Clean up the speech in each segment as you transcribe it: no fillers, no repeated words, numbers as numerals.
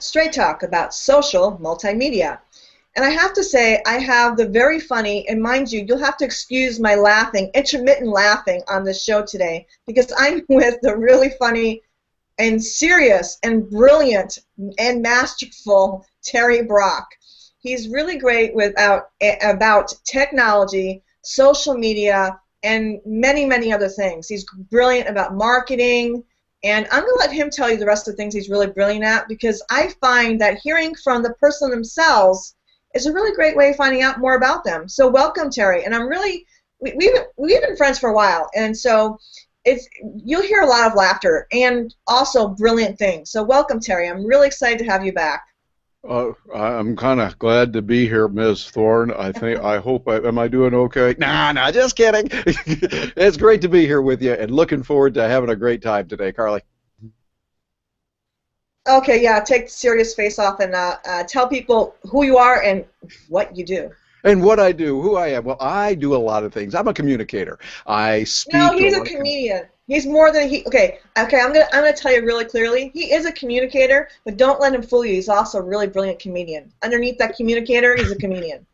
straight talk about social multimedia. And I have to say, I have the very funny, and mind you, you'll have to excuse my laughing, intermittent laughing on this show today, because I'm with the really funny and serious and brilliant and masterful Terry Brock. He's really great about technology, social media, and many, many other things. He's brilliant about marketing, and I'm going to let him tell you the rest of the things he's really brilliant at, because I find that hearing from the person themselves is a really great way of finding out more about them. So welcome, Terry. And I'm really, we've been friends for a while, and so you'll hear a lot of laughter and also brilliant things. So welcome, Terry. I'm really excited to have you back. I'm kind of glad to be here, Ms. Thorne. I hope am I doing okay? Nah, just kidding. It's great to be here with you, and looking forward to having a great time today, Carly. Okay, yeah, take the serious face off and tell people who you are and what you do. And what I do, who I am. Well, I do a lot of things. I'm a communicator. I speak. No, he's a comedian. He's more than he. Okay. I'm gonna tell you really clearly. He is a communicator, but don't let him fool you. He's also a really brilliant comedian. Underneath that communicator, he's a comedian.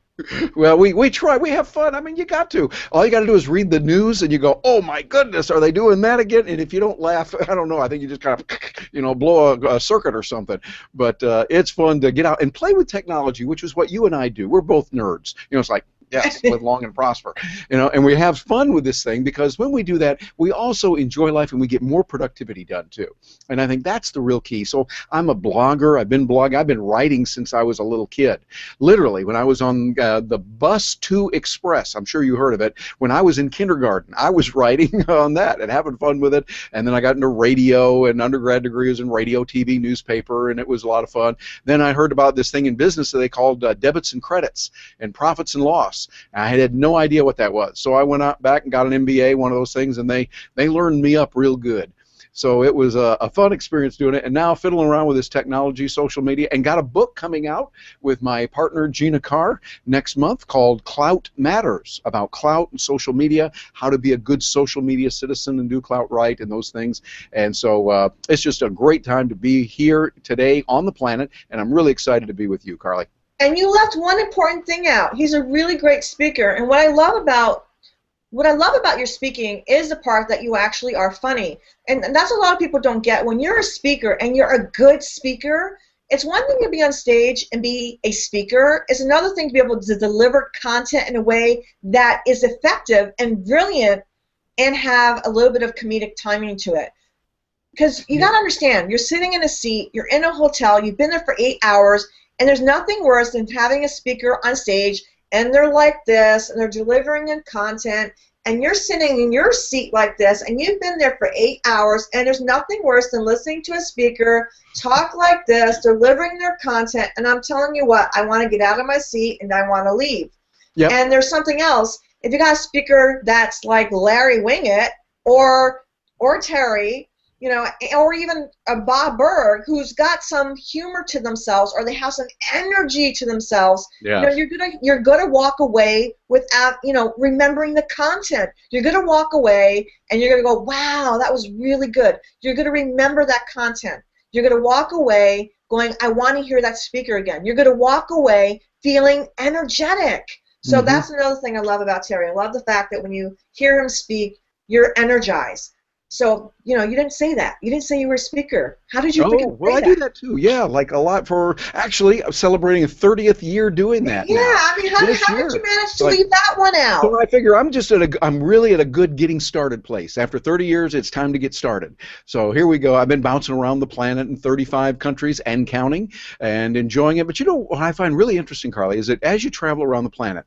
Well, we try. We have fun. I mean, you got to. All you got to do is read the news, and you go, "Oh my goodness, are they doing that again?" And if you don't laugh, I don't know. I think you just kind of, blow a circuit or something. But it's fun to get out and play with technology, which is what you and I do. We're both nerds. It's like, yes, live long and prosper. And we have fun with this thing, because when we do that, we also enjoy life and we get more productivity done too. And I think that's the real key. So I'm a blogger. I've been blogging. I've been writing since I was a little kid. Literally, when I was on the Bus to Express, I'm sure you heard of it, when I was in kindergarten, I was writing on that and having fun with it. And then I got into radio, and undergrad degree was in radio, TV, newspaper, and it was a lot of fun. Then I heard about this thing in business that they called debits and credits and profits and loss. I had no idea what that was. So I went out back and got an MBA, one of those things, and they learned me up real good. So it was a fun experience doing it, and now fiddling around with this technology, social media, and got a book coming out with my partner Gina Carr next month called Clout Matters, about clout and social media, how to be a good social media citizen and do clout right and those things. And so it's just a great time to be here today on the planet, and I'm really excited to be with you, Carly. And you left one important thing out. He's a really great speaker, and what I love about your speaking is the part that you actually are funny. And that's what a lot of people don't get. When you're a speaker and you're a good speaker, it's one thing to be on stage and be a speaker. It's another thing to be able to deliver content in a way that is effective and brilliant and have a little bit of comedic timing to it. Because you got to understand, you're sitting in a seat, you're in a hotel, you've been there for 8 hours, and there's nothing worse than having a speaker on stage and they're like this, and they're delivering in content, and you're sitting in your seat like this, and you've been there for 8 hours, and there's nothing worse than listening to a speaker talk like this, delivering their content, and I'm telling you what, I want to get out of my seat, and I want to leave. Yep. And there's something else. If you got a speaker that's like Larry Wingett or Terry, or even a Bob Berg, who's got some humor to themselves, or they have some energy to themselves. Yeah. You're gonna walk away without remembering the content. You're gonna walk away and you're gonna go, wow, that was really good. You're gonna remember that content. You're gonna walk away going, I want to hear that speaker again. You're gonna walk away feeling energetic. So that's another thing I love about Terry. I love the fact that when you hear him speak, you're energized. So, you didn't say that. You didn't say you were a speaker. How did you think of I do that too. Yeah, like a lot for actually celebrating a 30th year doing that. Yeah, I mean, how did you manage to leave that one out? So I figure I'm really at a good getting started place. After 30 years, it's time to get started. So here we go. I've been bouncing around the planet in 35 countries and counting and enjoying it. But what I find really interesting, Carly, is that as you travel around the planet,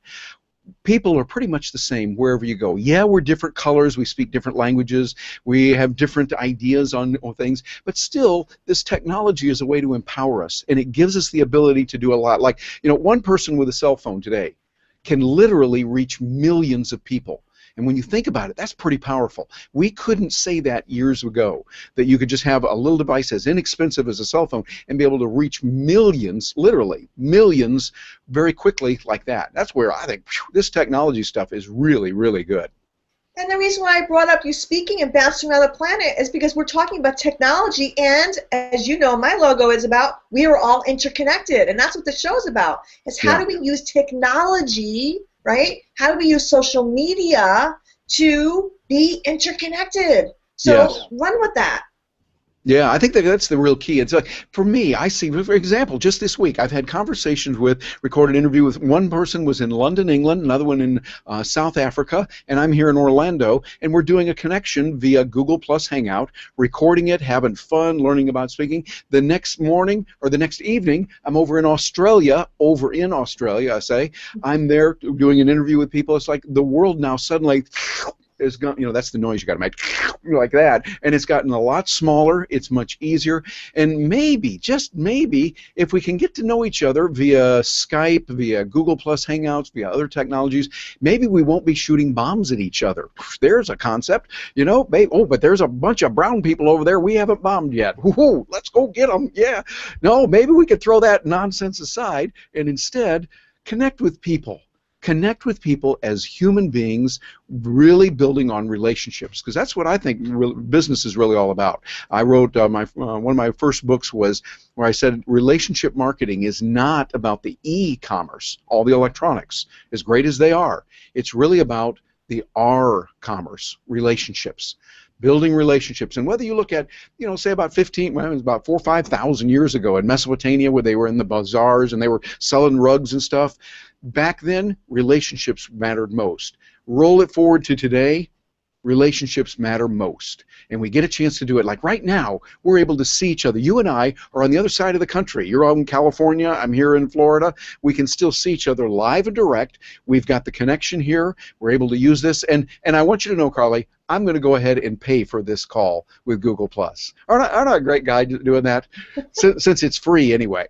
people are pretty much the same wherever you go. Yeah, we're different colors, we speak different languages, we have different ideas on things, but still, this technology is a way to empower us, and it gives us the ability to do a lot. Like, one person with a cell phone today can literally reach millions of people. And when you think about it, that's pretty powerful. We couldn't say that years ago, that you could just have a little device as inexpensive as a cell phone and be able to reach millions, literally millions, very quickly like that. That's where I think this technology stuff is really, really good. And the reason why I brought up you speaking and bouncing around the planet is because we're talking about technology, and as you know, my logo is about we are all interconnected, and that's what the show is about. Is how do we use technology, right? How do we use social media to be interconnected? So run with that. Yeah, I think that's the real key. It's like, for me, I see, for example, just this week, I've had conversations recorded interview with one person was in London, England, another one in South Africa, and I'm here in Orlando, and we're doing a connection via Google Plus Hangout, recording it, having fun, learning about speaking. The next morning, or the next evening, I'm over in Australia, I say. I'm there doing an interview with people. It's like the world now suddenly is going, that's the noise you got to make, like that, and it's gotten a lot smaller. It's much easier, and maybe, just maybe, if we can get to know each other via Skype, via Google Plus Hangouts, via other technologies, maybe we won't be shooting bombs at each other. There's a concept, maybe, but there's a bunch of brown people over there we haven't bombed yet. Woo-hoo, let's go get them. Yeah, no, maybe we could throw that nonsense aside and instead connect with people. Connect with people as human beings, really building on relationships, because that's what I think business is really all about. I wrote one of my first books was where I said relationship marketing is not about the e-commerce, all the electronics, as great as they are. It's really about the R-commerce, relationships. Building relationships, and whether you look at, say about 4,000 or 5,000 years ago in Mesopotamia, where they were in the bazaars and they were selling rugs and stuff, back then relationships mattered most. Roll it forward to today, relationships matter most, and we get a chance to do it. Like right now, we're able to see each other. You and I are on the other side of the country. You're out in California, I'm here in Florida. We can still see each other live and direct. We've got the connection here. We're able to use this, and I want you to know, Carly, I'm going to go ahead and pay for this call with Google Plus. Aren't I a great guy doing that? Since it's free anyway.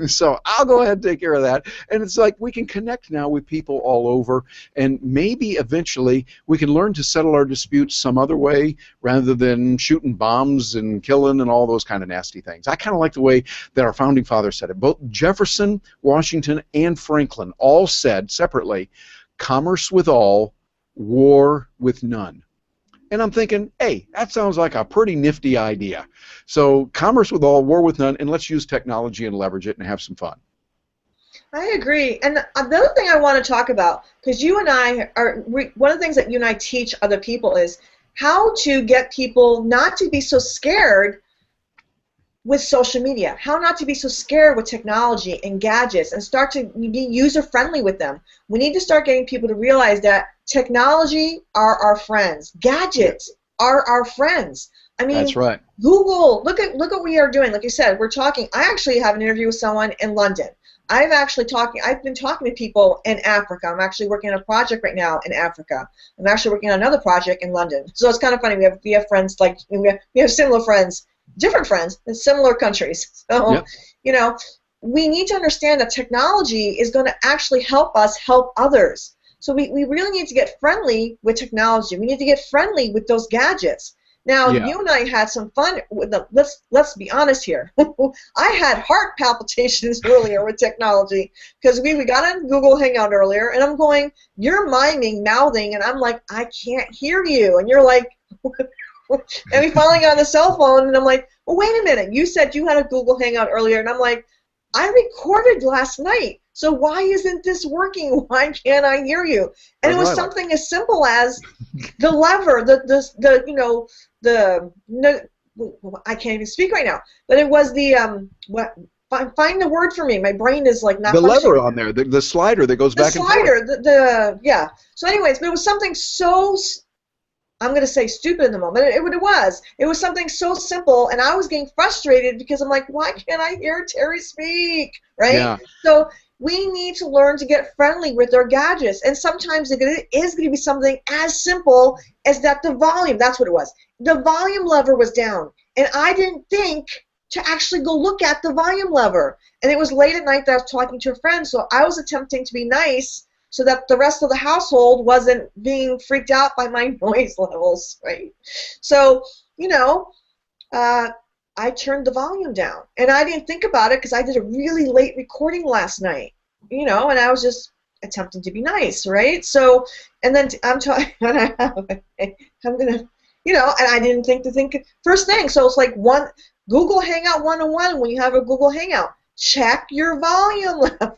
So I'll go ahead and take care of that. And it's like we can connect now with people all over, and maybe eventually we can learn to settle our disputes some other way rather than shooting bombs and killing and all those kind of nasty things. I kind of like the way that our founding fathers said it. Both Jefferson, Washington, and Franklin all said separately, commerce with all, war with none. And I'm thinking, hey, that sounds like a pretty nifty idea. So commerce with all, war with none, and let's use technology and leverage it and have some fun. I agree. And the other thing I want to talk about, because you and I one of the things that you and I teach other people is how to get people not to be so scared with social media, how not to be so scared with technology and gadgets, and start to be user-friendly with them. We need to start getting people to realize that technology are our friends. Gadgets are our friends. I mean, that's right. Google, look at what we are doing. Like you said, we're talking. I actually have an interview with someone in London. I've been talking to people in Africa. I'm actually working on a project right now in Africa. I'm actually working on another project in London. So it's kind of funny. We have friends, like we have similar friends, different friends in similar countries. So, we need to understand that technology is going to actually help us help others. So we really need to get friendly with technology. We need to get friendly with those gadgets. Now, you and I had some fun with them. Let's be honest here. I had heart palpitations earlier with technology because we got on Google Hangout earlier, and I'm going, you're miming, mouthing, and I'm like, I can't hear you. And you're like, and we finally got on the cell phone, and I'm like, well, wait a minute. You said you had a Google Hangout earlier, and I'm like, I recorded last night. So why isn't this working? Why can't I hear you? And it was something as simple as the lever, I can't even speak right now. But it was the find the word for me. My brain is like not. The lever on there, the slider that goes back and forth. The slider, yeah. So, anyways, but it was something so. I'm going to say stupid in the moment. It was something so simple, and I was getting frustrated because I'm like, why can't I hear Terry speak? Right? Yeah. So we need to learn to get friendly with our gadgets, and sometimes it is going to be something as simple as that the volume, that's what it was. The volume lever was down, and I didn't think to actually go look at the volume lever. And it was late at night that I was talking to a friend, so I was attempting to be nice so that the rest of the household wasn't being freaked out by my noise levels, right? So, I turned the volume down, and I didn't think about it because I did a really late recording last night, and I was just attempting to be nice, right? So, and then I'm talking, I'm gonna, and I didn't think first thing. So it's like Google Hangout 101 when you have a Google Hangout. Check your volume level.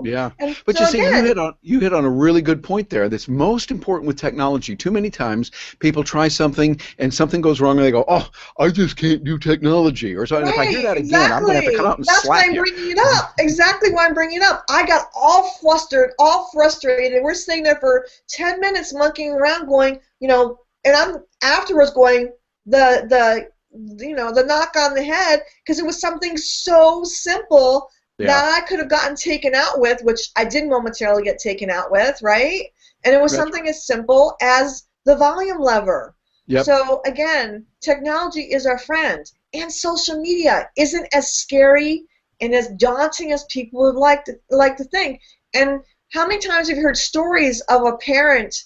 Yeah, And but so you see, again, you hit on a really good point there. That's most important with technology. Too many times people try something and something goes wrong and they go, "Oh, I just can't do technology." Or so. And if I hear right, that again, I'm going to have to come exactly. out and That's why slap I'm you. bringing it up. Exactly why I'm bringing it up. I got all flustered, all frustrated. We're sitting there for 10 minutes monkeying around going, and I'm afterwards going, the knock on the head, because it was something so simple Yeah, that I could have gotten taken out with, which I did momentarily get taken out with, right? And it was that's something right. as simple as the volume lever. Yep. So again, technology is our friend, and social media isn't as scary and as daunting as people would like to think. And how many times have you heard stories of a parent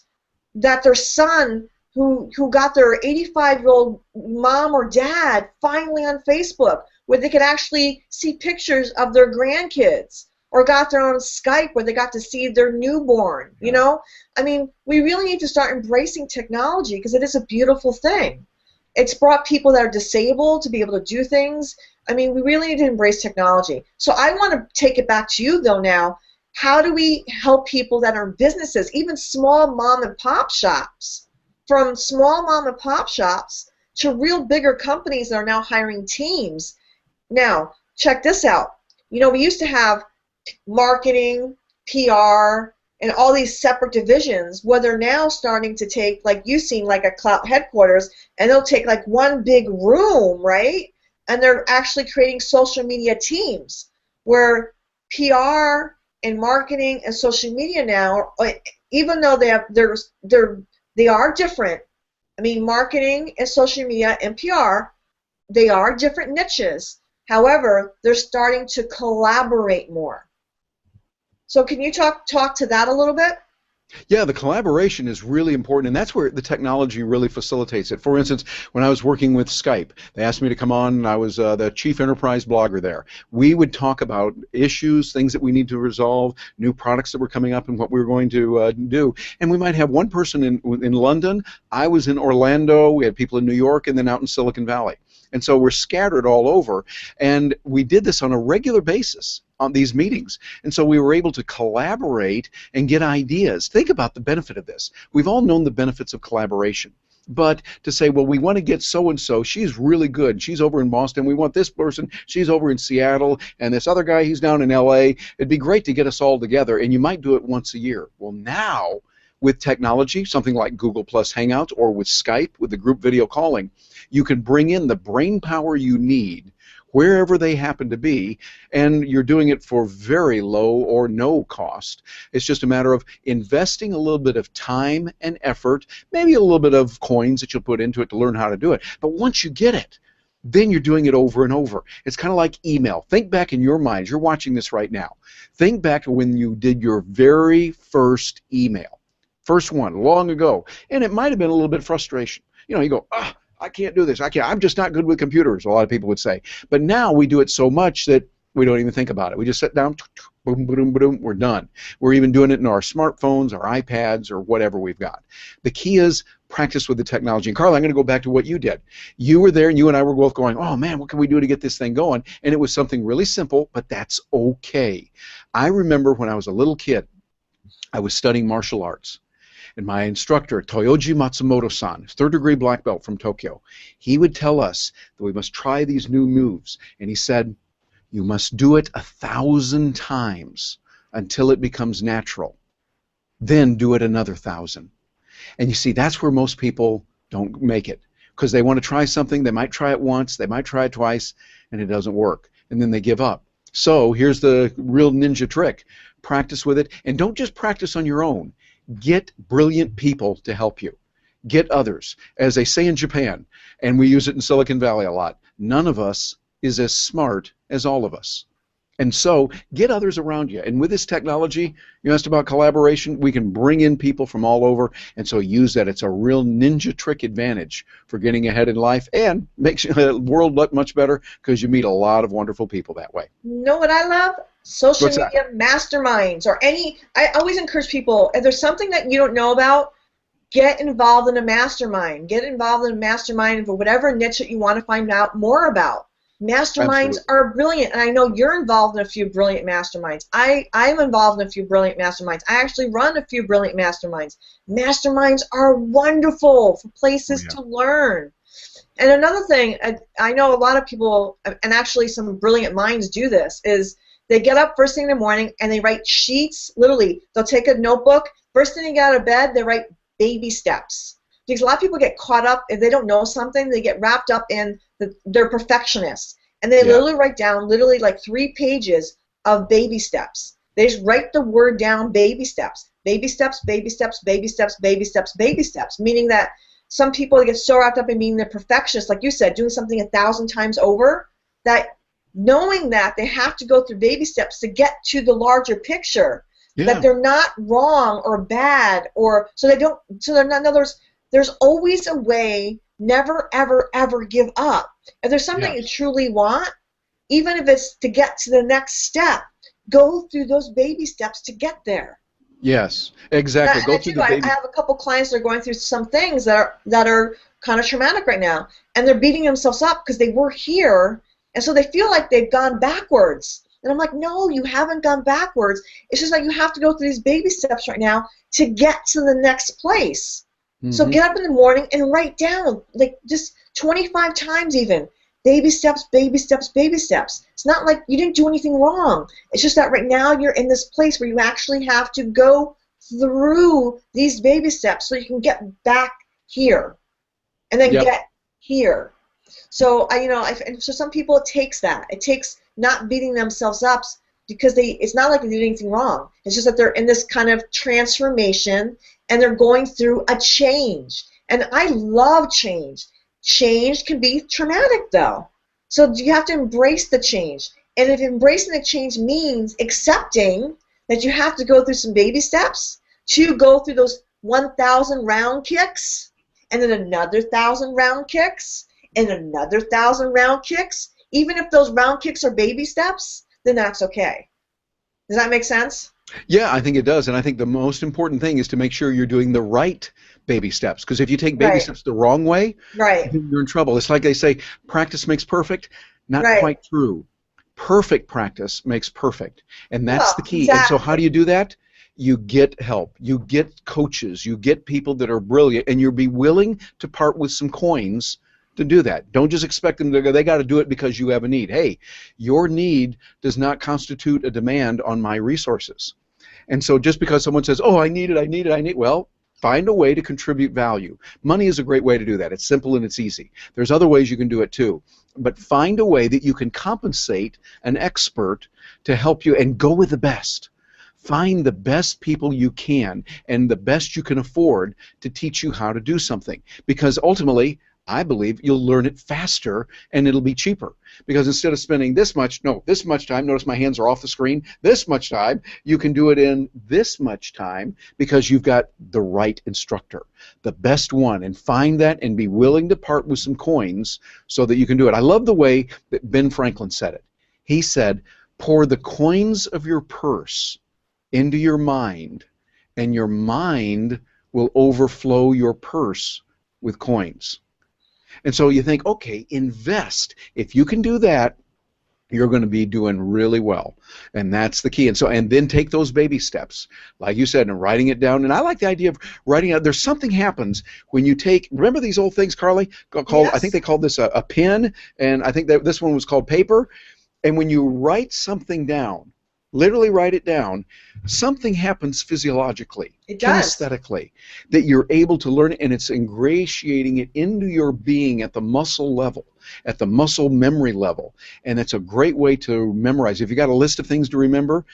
that their son who got their 85-year-old mom or dad finally on Facebook, where they could actually see pictures of their grandkids, or got their own Skype where they got to see their newborn, I mean, we really need to start embracing technology because it is a beautiful thing. It's brought people that are disabled to be able to do things. I mean, we really need to embrace technology. So I want to take it back to you, though, now. How do we help people that are in businesses, even small mom and pop shops, from small mom and pop shops to real bigger companies that are now hiring teams? Now, check this out. We used to have marketing, PR, and all these separate divisions, where they're now starting to take, like you seen, like a cloud headquarters, and they'll take like one big room, right? And they're actually creating social media teams where PR and marketing and social media now, even though they are different. I mean, marketing and social media and PR, they are different niches. However, they're starting to collaborate more. So can you talk to that a little bit? Yeah, the collaboration is really important, and that's where the technology really facilitates it. For instance, when I was working with Skype, they asked me to come on, and I was the chief enterprise blogger there. We would talk about issues, things that we need to resolve, new products that were coming up, and what we were going to do. And we might have one person in London, I was in Orlando, we had people in New York, and then out in Silicon Valley. And so we're scattered all over, and we did this on a regular basis on these meetings. And so we were able to collaborate and get ideas. Think about the benefit of this. We've all known the benefits of collaboration. But to say, well, we want to get so-and-so, she's really good, she's over in Boston, we want this person, she's over in Seattle, and this other guy, he's down in LA, it'd be great to get us all together, and you might do it once a year. Well, now, with technology, something like Google Plus Hangouts, or with Skype, with the group video calling, you can bring in the brain power you need wherever they happen to be, and you're doing it for very low or no cost. It's just a matter of investing a little bit of time and effort, maybe a little bit of coins that you'll put into it to learn how to do it. But once you get it, then you're doing it over and over. It's kind of like email. Think back in your minds. You're watching this right now. Think back to when you did your very first email. First one, long ago. And it might have been a little bit frustration. You go, I can't do this. I'm just not good with computers, a lot of people would say. But now we do it so much that we don't even think about it. We just sit down, boom, boom, boom, we're done. We're even doing it in our smartphones, our iPads, or whatever we've got. The key is practice with the technology. And Carla, I'm going to go back to what you did. You were there, and you and I were both going, oh man, what can we do to get this thing going? And it was something really simple, but that's okay. I remember when I was a little kid, I was studying martial arts. And my instructor, Toyoji Matsumoto-san, third-degree black belt from Tokyo, he would tell us that we must try these new moves. And he said, you must do it 1,000 times until it becomes natural. Then do it another 1,000. And you see, that's where most people don't make it. Because they want to try something, they might try it once, they might try it twice, and it doesn't work. And then they give up. So here's the real ninja trick. Practice with it, and don't just practice on your own. Get brilliant people to help you. Get others. As they say in Japan, and we use it in Silicon Valley a lot, none of us is as smart as all of us. And so get others around you. And with this technology, you asked about collaboration, we can bring in people from all over, and so use that. It's a real ninja trick advantage for getting ahead in life, and makes the world look much better because you meet a lot of wonderful people that way. You know what I love? social What's that? media masterminds, or any. I always encourage people, if there's something that you don't know about, get involved in a mastermind. Get involved in a mastermind for whatever niche that you want to find out more about. Masterminds Absolutely. are brilliant, and I know you're involved in a few brilliant masterminds. I'm involved in a few brilliant masterminds. I actually run a few brilliant masterminds. Masterminds are wonderful for Oh, places yeah. to learn. And another thing, I know a lot of people, and actually some brilliant minds do this, is they get up first thing in the morning and they write sheets. Literally, they'll take a notebook. First thing they get out of bed, they write baby steps. Because a lot of people get caught up, if they don't know something, they get wrapped up in they're perfectionists. And they Yeah. literally write down literally like 3 pages of baby steps. They just write the word down, baby steps. Baby steps, baby steps, baby steps, baby steps, baby steps. Meaning that some people get so wrapped up in being the perfectionist, like you said, doing something 1,000 times over, that knowing that they have to go through baby steps to get to the larger picture, that Yeah. they're not wrong or bad, or so they don't. So they're not. In other words, there's always a way. Never, ever, ever give up. If there's something you Yes. truly want, even if it's to get to the next step, go through those baby steps to get there. Yes. Exactly. And Go I through do. the I baby. have a couple clients that are going through some things that are kind of traumatic right now, and they're beating themselves up because they were here, and so they feel like they've gone backwards. And I'm like, no, you haven't gone backwards. It's just like you have to go through these baby steps right now to get to the next place. So Hmm. get up in the morning and write down, like just 25 times even, baby steps, baby steps, baby steps. It's not like you didn't do anything wrong. It's just that right now you're in this place where you actually have to go through these baby steps so you can get back here and then Yep. get here. So and so some people it takes that. It takes not beating themselves up because it's not like they did anything wrong. It's just that they're in this kind of transformation and they're going through a change. And I love change. Change can be traumatic though. So you have to embrace the change. And if embracing the change means accepting that you have to go through some baby steps to go through those 1,000 round kicks and then another 1,000 round kicks and another 1,000 round kicks, even if those round kicks are baby steps, then that's okay. Does that make sense? Yeah, I think it does. And I think the most important thing is to make sure you're doing the right baby steps. Because if you take baby Right, steps the wrong way, right, then you're in trouble. It's like they say, practice makes perfect. Not right. quite true. Perfect practice makes perfect. And that's the Well, key. And so how do exactly. you do that? You get help. You get coaches. You get people that are brilliant. And you'll be willing to part with some coins to do that. Don't just expect them to go, they got to do it because you have a need. Hey, your need does not constitute a demand on my resources. And so just because someone says, oh, I need it, I need it, I need it, well, find a way to contribute value. Money is a great way to do that. It's simple and it's easy. There's other ways you can do it too. But find a way that you can compensate an expert to help you and go with the best. Find the best people you can and the best you can afford to teach you how to do something. Because ultimately, I believe you'll learn it faster and it'll be cheaper. Because instead of spending this much time, notice my hands are off the screen, this much time, you can do it in this much time because you've got the right instructor, the best one, and find that and be willing to part with some coins so that you can do it. I love the way that Ben Franklin said it. He said, pour the coins of your purse into your mind, and your mind will overflow your purse with coins. And so you think, okay, invest. If you can do that, you're going to be doing really well. And that's the key. And so, and then take those baby steps, like you said, and writing it down. And I like the idea of writing out. There's something happens when you take, remember these old things, Carly, called, I think they Yes. called this a pen, and I think that this one was called paper. And when you write something down, literally write it down, something happens physiologically, It does. kinesthetically, that you're able to learn it, and it's ingratiating it into your being at the muscle level, at the muscle memory level. And it's a great way to memorize. If you got a list of things to remember,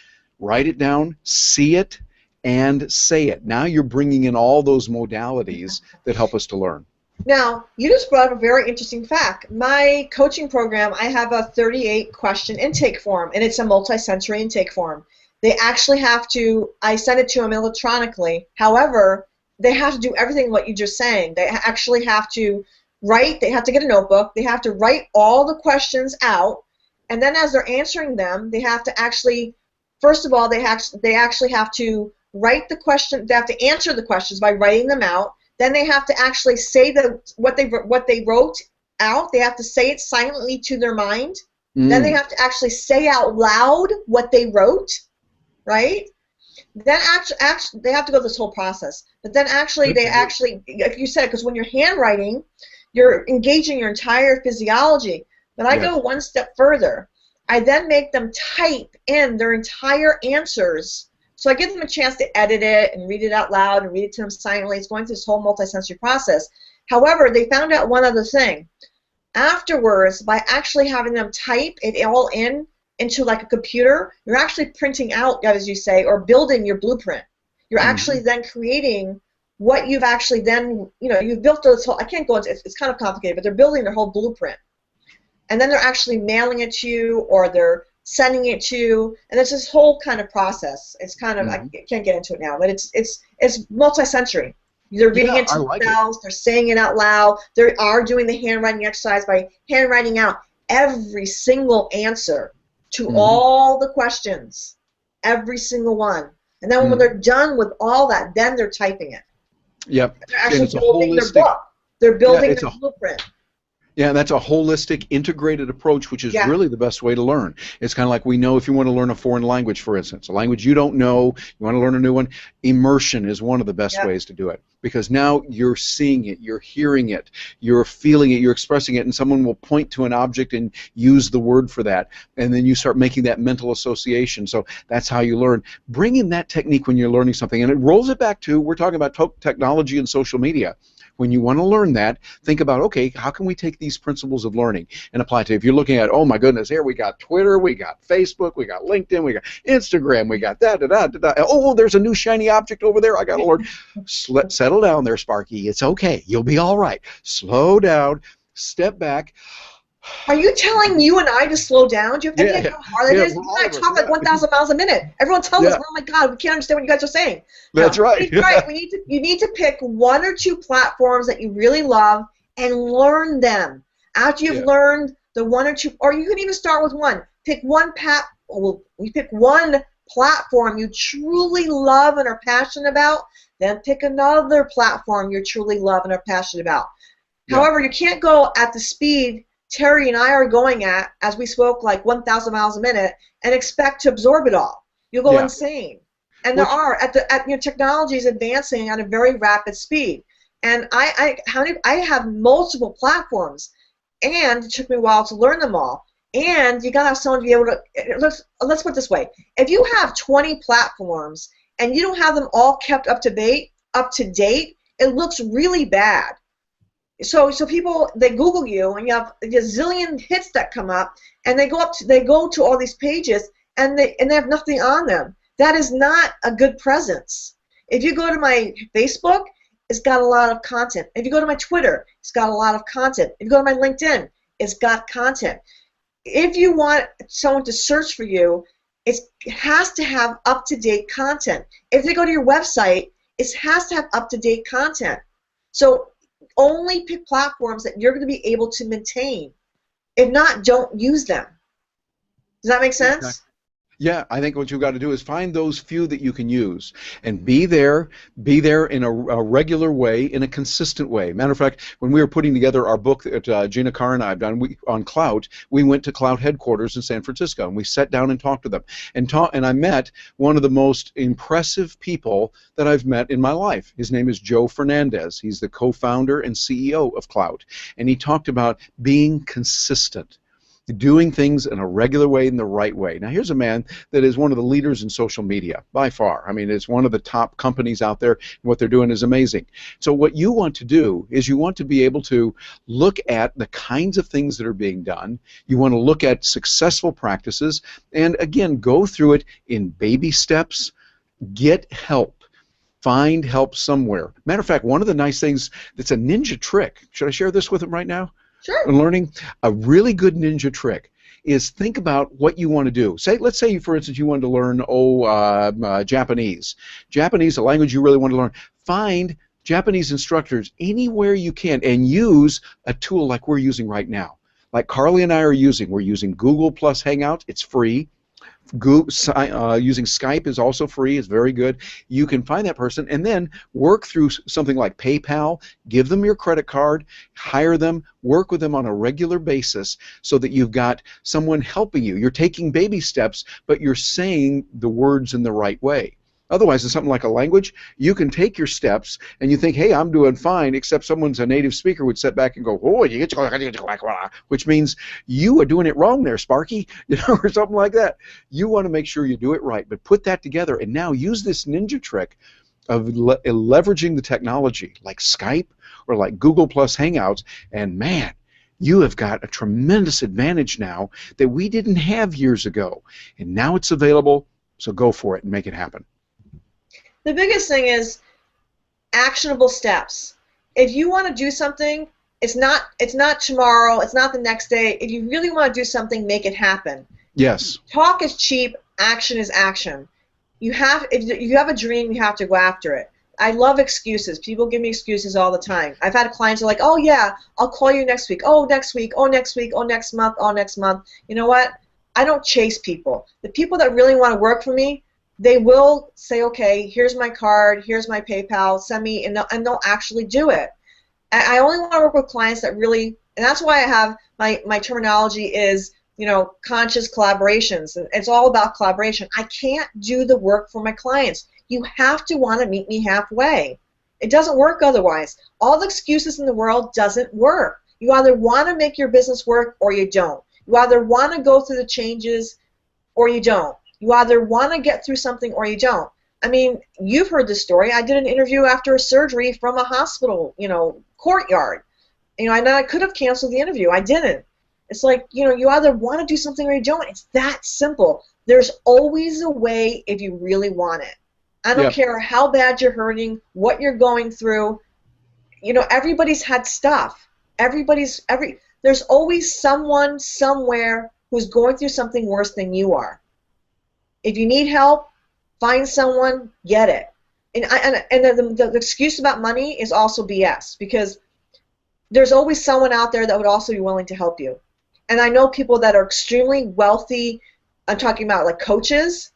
write it down, see it, and say it. Now you're bringing in all those modalities that help us to learn. Now, you just brought up a very interesting fact. My coaching program, I have a 38 question intake form, and it's a multisensory intake form. They actually have to, I send it to them electronically. However, they have to do everything what you're just saying. They actually have to write, they have to get a notebook, they have to write all the questions out, And then as they're answering them, they have to actually, first of all, they actually have to write the question. They have to answer the questions by writing them out. Then they have to actually say what they wrote out. They have to say it silently to their mind. Then they have to actually say out loud what they wrote, right? Then actually they have to go this whole process. But then actually like you said, because when you're handwriting, you're engaging your entire physiology. But I go one step further. I then make them type in their entire answers. So I give them a chance to edit it and read it out loud and read it to them silently. It's going through this whole multisensory process. However, they found out one other thing. Afterwards, by actually having them type it all into like a computer, you're actually printing out, as you say, or building your blueprint. You're actually then creating what you've actually then, you've built this whole, I can't go into it, it's kind of complicated, but they're building their whole blueprint. And then they're actually mailing it to you, or they're sending it to you, and it's this whole kind of process. It's kind of, I can't get into it now, but it's multisensory. They're reading it to themselves, they're saying it out loud, they are doing the handwriting exercise by handwriting out every single answer to all the questions, every single one. And then when they're done with all that, then they're typing it. Yep. They're actually building their book. They're building their blueprint. Yeah, that's a holistic, integrated approach, which is really the best way to learn. It's kind of like we know if you want to learn a foreign language, for instance, a language you don't know, you want to learn a new one, immersion is one of the best ways to do it. Because now you're seeing it, you're hearing it, you're feeling it, you're expressing it, and someone will point to an object and use the word for that. And then you start making that mental association. So that's how you learn. Bring in that technique when you're learning something. And it rolls it back to, we're talking about technology and social media. When you want to learn that, think about, okay, how can we take these principles of learning and apply it to, if you're looking at, oh my goodness, here we got Twitter, we got Facebook, we got LinkedIn, we got Instagram, we got oh, there's a new shiny object over there, I got to learn. Settle down there, Sparky. It's okay. You'll be all right. Slow down, step back. Are you telling you and I to slow down? Do you have any idea how hard it is? You and I talk like 1,000 miles a minute. Everyone tells us, oh my God, we can't understand what you guys are saying. That's right. You need to pick one or two platforms that you really love and learn them. After you've learned the one or two, or you can even start with one. Pick one pick one platform you truly love and are passionate about, then pick another platform you truly love and are passionate about. However, you can't go at the speed Terry and I are going at, as we spoke, like 1,000 miles a minute, and expect to absorb it all. You'll go insane. And technology is advancing at a very rapid speed. And I have multiple platforms, and it took me a while to learn them all. And you gotta have someone to be able to. Let's put it this way: if you have 20 platforms and you don't have them all kept up to date, it looks really bad. So people, they Google you and you have a zillion hits that come up, and they go to all these pages and they have nothing on them. That is not a good presence. If you go to my Facebook, it's got a lot of content. If you go to my Twitter, it's got a lot of content. If you go to my LinkedIn, it's got content. If you want someone to search for you, it has to have up-to-date content. If they go to your website, it has to have up-to-date content. So only pick platforms that you're going to be able to maintain. If not, don't use them. Does that make sense? Exactly. Yeah, I think what you've got to do is find those few that you can use and be there in a regular way, in a consistent way. Matter of fact, when we were putting together our book that Gina Carr and I have done on Clout, we went to Clout headquarters in San Francisco, and we sat down and talked to them. And I met one of the most impressive people that I've met in my life. His name is Joe Fernandez. He's the co-founder and CEO of Clout. And he talked about being consistent, doing things in a regular way, in the right way. Now, here's a man that is one of the leaders in social media, by far. I mean, it's one of the top companies out there, and what they're doing is amazing. So what you want to do is you want to be able to look at the kinds of things that are being done. You want to look at successful practices, and again, go through it in baby steps. Get help. Find help somewhere. Matter of fact, one of the nice things that's a ninja trick, should I share this with him right now? Sure. And learning a really good ninja trick is think about what you want to do. Let's say, for instance, you wanted to learn Japanese. Japanese, a language you really want to learn. Find Japanese instructors anywhere you can and use a tool like we're using right now, like Carly and I are using. We're using Google Plus Hangout. It's free. Using Skype is also free. It's very good. You can find that person and then work through something like PayPal, give them your credit card, hire them, work with them on a regular basis so that you've got someone helping you. You're taking baby steps, but you're saying the words in the right way. Otherwise, it's something like a language. You can take your steps and you think, hey, I'm doing fine, except someone's a native speaker would sit back and go, oh, which means you are doing it wrong there, Sparky, or something like that. You want to make sure you do it right, but put that together and now use this ninja trick of leveraging the technology like Skype or like Google Plus Hangouts, and man, you have got a tremendous advantage now that we didn't have years ago, and now it's available, so go for it and make it happen. The biggest thing is actionable steps. If you want to do something, it's not tomorrow, it's not the next day. If you really want to do something, make it happen. Yes. Talk is cheap, action is action. If you have a dream, you have to go after it. I love excuses. People give me excuses all the time. I've had clients who are like, oh yeah, I'll call you next week. Oh, next week. Oh, next week. Oh, next month. Oh, next month. You know what? I don't chase people. The people that really want to work for me, they will say, okay, here's my card, here's my PayPal, send me, and they'll actually do it. I only want to work with clients that really, and that's why I have my terminology is, conscious collaborations. It's all about collaboration. I can't do the work for my clients. You have to want to meet me halfway. It doesn't work otherwise. All the excuses in the world doesn't work. You either want to make your business work or you don't. You either want to go through the changes or you don't. You either want to get through something or you don't. I mean, you've heard this story. I did an interview after a surgery from a hospital, courtyard. And I could have canceled the interview. I didn't. It's like, you either want to do something or you don't. It's that simple. There's always a way if you really want it. I don't care how bad you're hurting, what you're going through. Everybody's had stuff. There's always someone somewhere who's going through something worse than you are. If you need help, find someone, get it. And the excuse about money is also BS, because there's always someone out there that would also be willing to help you. And I know people that are extremely wealthy, I'm talking about like coaches,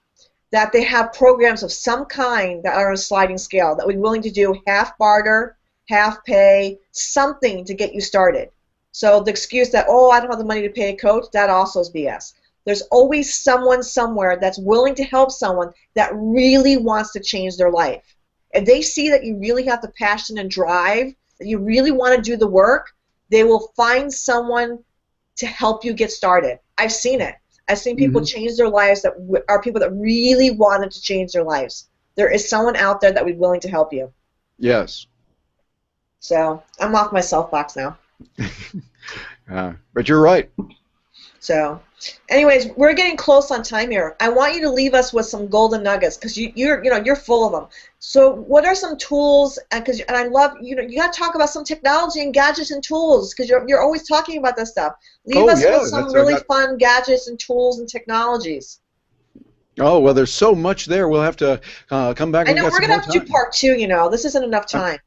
that they have programs of some kind that are on a sliding scale that would be willing to do half barter, half pay, something to get you started. So the excuse that, oh, I don't have the money to pay a coach, that also is BS. There's always someone somewhere that's willing to help someone that really wants to change their life. If they see that you really have the passion and drive, that you really want to do the work, they will find someone to help you get started. I've seen it. I've seen people change their lives that are people that really wanted to change their lives. There is someone out there that would be willing to help you. Yes. So I'm off my soapbox now. But you're right. So, anyways, we're getting close on time here. I want you to leave us with some golden nuggets, because you're full of them. So, what are some tools? And I love you got to talk about some technology and gadgets and tools, because you're always talking about this stuff. Leave us with some really fun gadgets and tools and technologies. Oh well, there's so much there. We'll have to come back. I know we're gonna have to do part 2. This isn't enough time.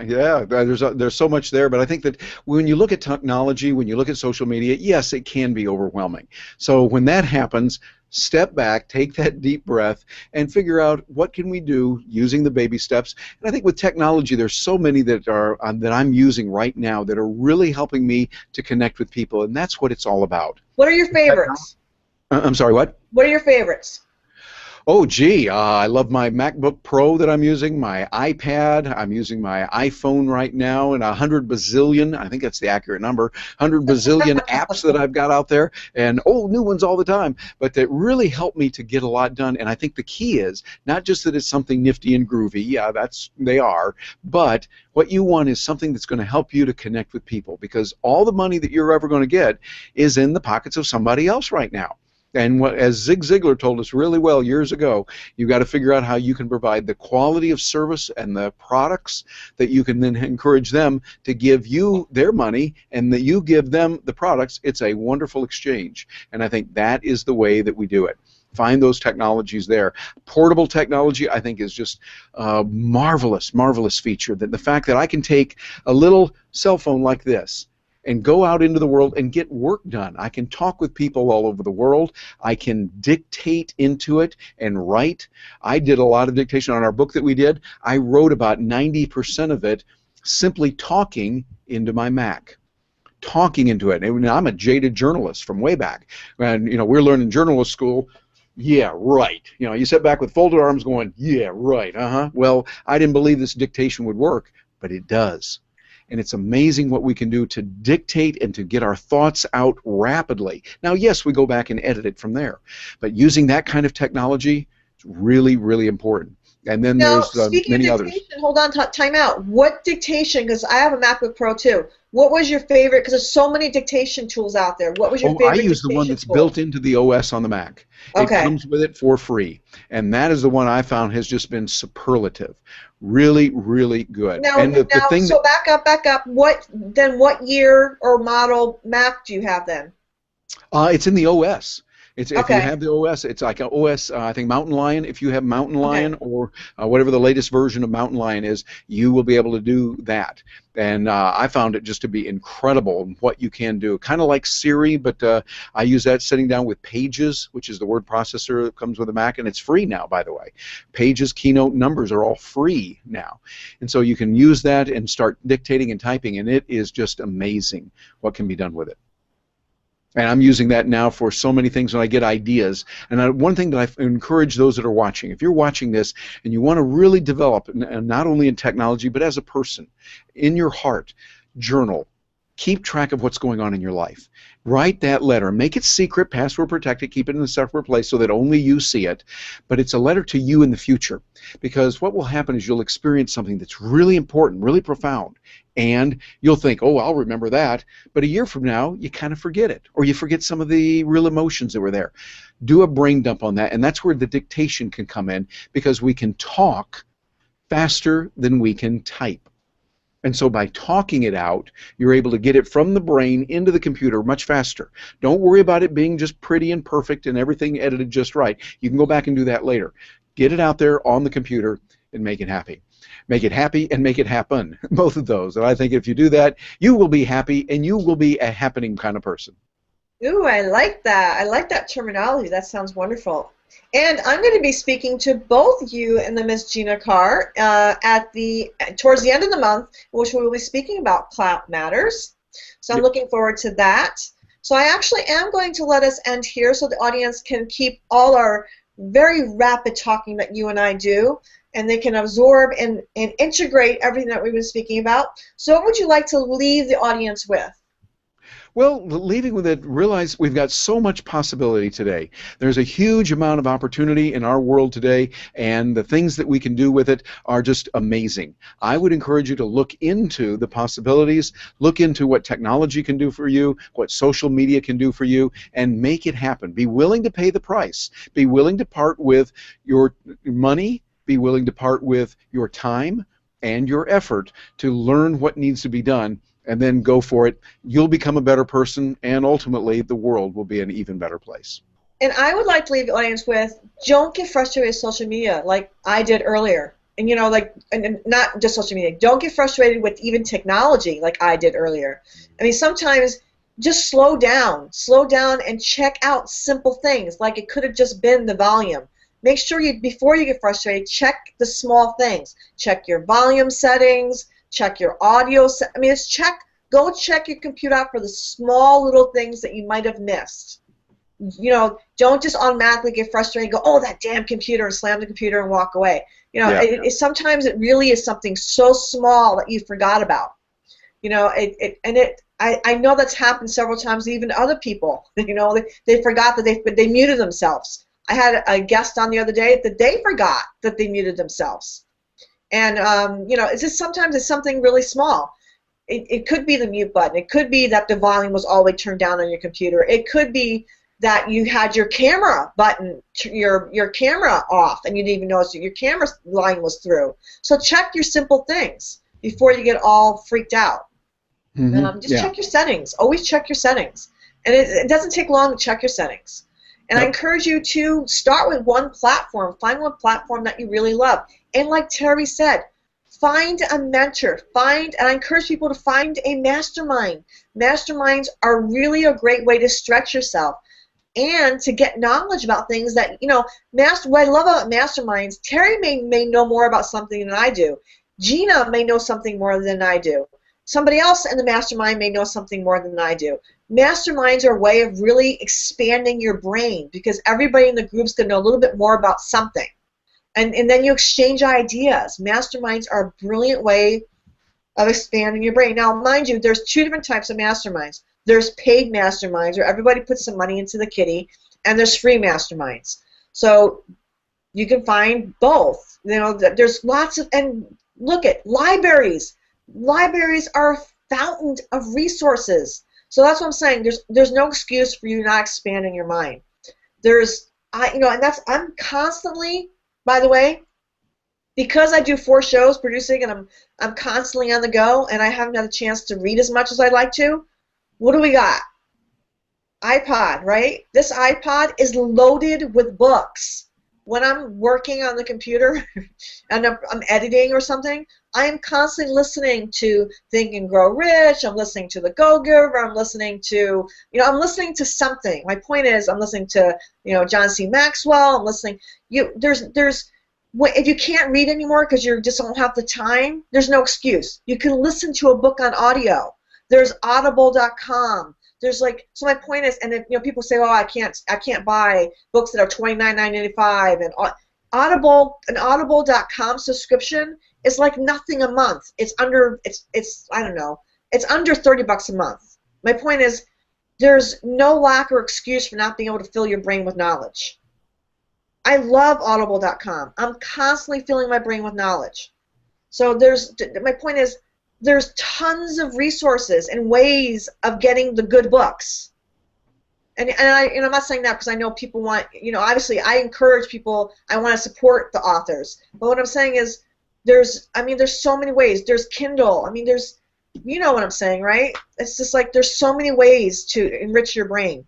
Yeah, there's so much there, but I think that when you look at technology, when you look at social media, yes, it can be overwhelming. So when that happens, step back, take that deep breath, and figure out what can we do using the baby steps. And I think with technology, there's so many that I'm using right now that are really helping me to connect with people, and that's what it's all about. What are your favorites? I'm sorry, what? What are your favorites? Oh, gee, I love my MacBook Pro that I'm using, my iPad. I'm using my iPhone right now, and 100 bazillion, I think that's the accurate number, 100 bazillion apps that I've got out there, and new ones all the time. But that really help me to get a lot done. And I think the key is not just that it's something nifty and groovy. Yeah, they are. But what you want is something that's going to help you to connect with people, because all the money that you're ever going to get is in the pockets of somebody else right now. And as Zig Ziglar told us really well years ago, you've got to figure out how you can provide the quality of service and the products that you can then encourage them to give you their money, and that you give them the products. It's a wonderful exchange. And I think that is the way that we do it. Find those technologies there. Portable technology, I think, is just a marvelous, marvelous feature. That the fact that I can take a little cell phone like this and go out into the world and get work done. I can talk with people all over the world. I can dictate into it and write. I did a lot of dictation on our book that we did. I wrote about 90% of it simply talking into my Mac. Talking into it. And I'm a jaded journalist from way back. And, you know, we're learning journalist school. Yeah, right. You know, you sit back with folded arms going, yeah, right, Well, I didn't believe this dictation would work, but it does. And it's amazing what we can do to dictate and to get our thoughts out rapidly. Now, yes, we go back and edit it from there. But using that kind of technology is really, really important. And then now, there's many others. Hold on, time out. What dictation, because I have a MacBook Pro too, what was your favorite, because there's so many dictation tools out there, what was your favorite I use the one that's tool? built into the OS on the Mac. Okay. It comes with it for free. And that is the one I found has just been superlative. Really, really good. Now, and the thing so back up. What year or model Mac do you have then? It's in the OS. If you Okay. have the OS, it's like an OS, I think Mountain Lion. If you have Mountain Lion or whatever the latest version of Mountain Lion is, you will be able to do that. And I found it just to be incredible in what you can do. Kind of like Siri, but I use that sitting down with Pages, which is the word processor that comes with a Mac, and it's free now, by the way. Pages, Keynote, Numbers are all free now. And so you can use that and start dictating and typing, and it is just amazing what can be done with it. And I'm using that now for so many things when I get ideas. And one thing that I encourage those that are watching, if you're watching this and you want to really develop, and not only in technology, but as a person, in your heart, journal. Keep track of what's going on in your life. Write that letter. Make it secret, password protected, keep it in a separate place so that only you see it. But it's a letter to you in the future. Because what will happen is you'll experience something that's really important, really profound. And you'll think, oh, I'll remember that. But a year from now, you kind of forget it. Or you forget some of the real emotions that were there. Do a brain dump on that. And that's where the dictation can come in, because we can talk faster than we can type. And so by talking it out, you're able to get it from the brain into the computer much faster. Don't worry about it being just pretty and perfect and everything edited just right. You can go back and do that later. Get it out there on the computer and make it happy. Make it happy and make it happen, both of those. And I think if you do that, you will be happy and you will be a happening kind of person. Ooh, I like that. I like that terminology. That sounds wonderful. And I'm going to be speaking to both you and the Miss Gina Carr towards the end of the month, which we will be speaking about Clout Matters. So I'm looking forward to that. So I actually am going to let us end here so the audience can keep all our very rapid talking that you and I do, and they can absorb and integrate everything that we've been speaking about. So what would you like to leave the audience with? Well, leaving with it, realize we've got so much possibility today. There's a huge amount of opportunity in our world today, and the things that we can do with it are just amazing. I would encourage you to look into the possibilities, look into what technology can do for you, what social media can do for you, and make it happen. Be willing to pay the price. Be willing to part with your money. Be willing to part with your time and your effort to learn what needs to be done, and then go for it. You'll become a better person, and ultimately the world will be an even better place. And I would like to leave the audience with, don't get frustrated with social media like I did earlier. And you know, and not just social media. Don't get frustrated with even technology like I did earlier. I mean, sometimes just slow down and check out simple things, like it could have just been the volume. Make sure before you get frustrated, check the small things. Check your volume settings, check your audio. I mean, go check your computer out for the small little things that you might have missed. You know, don't just automatically get frustrated and go, oh, that damn computer, and slam the computer and walk away. You know, sometimes it really is something so small that you forgot about. You know, I know that's happened several times, even to other people. You know, they forgot that they muted themselves. I had a guest on the other day that they forgot that they muted themselves. And, you know, it's just sometimes it's something really small. It could be the mute button. It could be that the volume was all the way turned down on your computer. It could be that you had your camera button, your camera off, and you didn't even notice that your camera line was through. So check your simple things before you get all freaked out. Just check your settings. Always check your settings. And it doesn't take long to check your settings. And I encourage you to start with one platform. Find one platform that you really love. And like Terry said, Find a mentor. And I encourage people to find a mastermind. Masterminds are really a great way to stretch yourself and to get knowledge about things that, what I love about masterminds, Terry may know more about something than I do. Gina may know something more than I do. Somebody else in the mastermind may know something more than I do. Masterminds are a way of really expanding your brain because everybody in the group's going to know a little bit more about something. And then you exchange ideas. Masterminds are a brilliant way of expanding your brain. Now, mind you, there's two different types of masterminds. There's paid masterminds where everybody puts some money into the kitty, and there's free masterminds. So you can find both. There's lots of, and look at libraries. Libraries are a fountain of resources. So that's what I'm saying. There's no excuse for you not expanding your mind. I'm constantly, by the way, because I do 4 shows producing and I'm constantly on the go and I haven't had a chance to read as much as I'd like to, what do we got? iPod, right? This iPod is loaded with books. When I'm working on the computer and I'm editing or something, I am constantly listening to Think and Grow Rich. I'm listening to The Go-Giver. I'm listening to, something. My point is, I'm listening to, John C. Maxwell. I'm listening. If you can't read anymore because you just don't have the time, there's no excuse. You can listen to a book on audio. There's Audible.com. So my point is, and if, people say, oh, I can't buy books that are $29.95, and an Audible.com subscription is like nothing a month. It's under $30 a month. My point is, there's no lack or excuse for not being able to fill your brain with knowledge. I love Audible.com. I'm constantly filling my brain with knowledge. So my point is, there's tons of resources and ways of getting the good books. And I'm not saying that because I know people want, obviously I encourage people, I want to support the authors. But what I'm saying is there's so many ways. There's Kindle. There's, what I'm saying, right? It's just like there's so many ways to enrich your brain.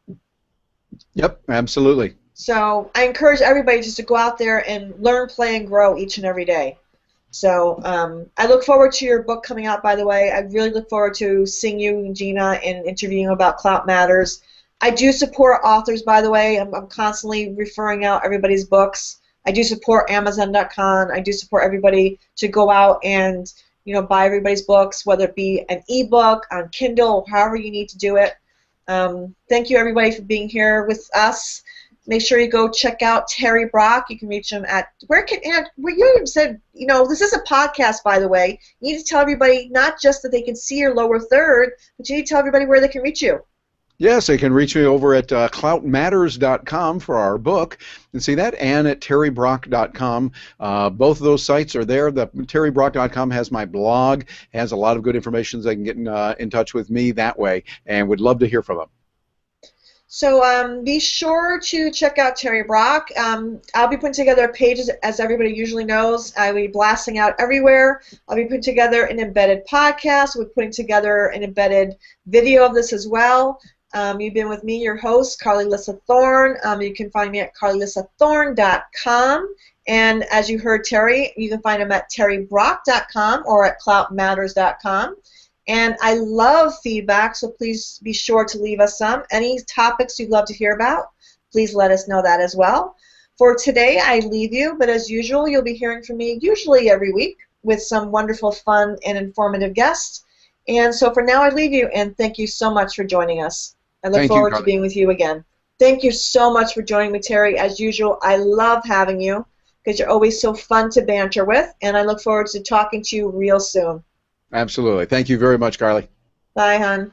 Yep, absolutely. So I encourage everybody just to go out there and learn, play, and grow each and every day. So I look forward to your book coming out, by the way. I really look forward to seeing you and Gina and interviewing about Clout Matters. I do support authors, by the way. I'm constantly referring out everybody's books. I do support Amazon.com. I do support everybody to go out and buy everybody's books, whether it be an ebook, on Kindle, however you need to do it. Thank you, everybody, for being here with us. Make sure you go check out Terry Brock. You can reach him at you even said, this is a podcast, by the way. You need to tell everybody not just that they can see your lower third, but you need to tell everybody where they can reach you. Yes, they can reach me over at cloutmatters.com for our book. You can see that, and at terrybrock.com. Both of those sites are there. The terrybrock.com has my blog, has a lot of good information. They can get in touch with me that way, and would love to hear from them. So be sure to check out Terry Brock. I'll be putting together pages, as everybody usually knows. I'll be blasting out everywhere. I'll be putting together an embedded podcast. We're putting together an embedded video of this as well. You've been with me, your host, Alyssa Thorne. You can find me at carlylyssathorne.com. And as you heard Terry, you can find him at terrybrock.com or at cloutmatters.com. And I love feedback, so please be sure to leave us some. Any topics you'd love to hear about, please let us know that as well. For today, I leave you, but as usual, you'll be hearing from me usually every week with some wonderful, fun, and informative guests. And so for now, I leave you, and thank you so much for joining us. I look forward to being with you again. Thank you so much for joining me, Terry. As usual, I love having you because you're always so fun to banter with, and I look forward to talking to you real soon. Absolutely. Thank you very much, Carly. Bye, hon.